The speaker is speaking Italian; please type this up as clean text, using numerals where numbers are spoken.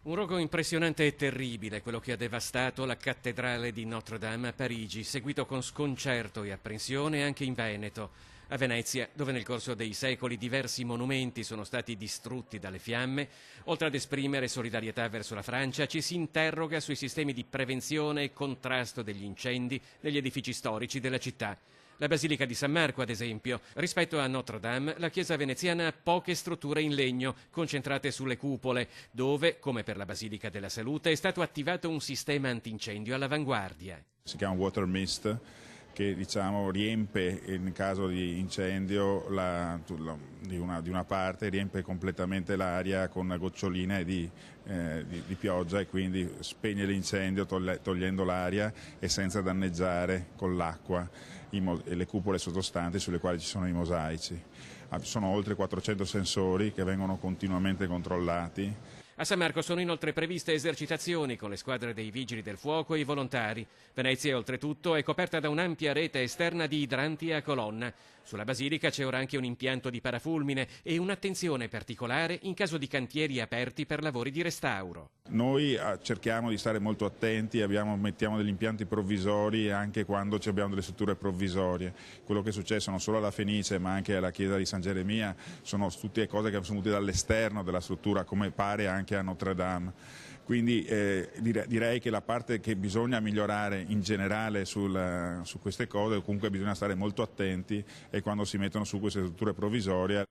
Un rogo impressionante e terribile, quello che ha devastato la cattedrale di Notre-Dame a Parigi, seguito con sconcerto e apprensione anche in Veneto. A Venezia, dove nel corso dei secoli diversi monumenti sono stati distrutti dalle fiamme, oltre ad esprimere solidarietà verso la Francia, ci si interroga sui sistemi di prevenzione e contrasto degli incendi negli edifici storici della città. La Basilica di San Marco, ad esempio. Rispetto a Notre-Dame, la chiesa veneziana ha poche strutture in legno, concentrate sulle cupole, dove, come per la Basilica della Salute, è stato attivato un sistema antincendio all'avanguardia. Si chiama water mist, che riempie in caso di incendio di una parte, riempie completamente l'aria con goccioline di pioggia e quindi spegne l'incendio togliendo l'aria e senza danneggiare con l'acqua le cupole sottostanti sulle quali ci sono i mosaici. Ci sono oltre 400 sensori che vengono continuamente controllati. A San Marco sono inoltre previste esercitazioni con le squadre dei vigili del fuoco e i volontari. Venezia, oltretutto, è coperta da un'ampia rete esterna di idranti a colonna. Sulla Basilica c'è ora anche un impianto di parafulmine e un'attenzione particolare in caso di cantieri aperti per lavori di restauro. Noi cerchiamo di stare molto attenti, mettiamo degli impianti provvisori anche quando abbiamo delle strutture provvisorie. Quello che è successo non solo alla Fenice ma anche alla chiesa di San Geremia sono tutte cose che sono venute dall'esterno della struttura, come pare anche a Notre Dame. Quindi direi che la parte che bisogna migliorare in generale su queste cose, comunque bisogna stare molto attenti e quando si mettono su queste strutture provvisorie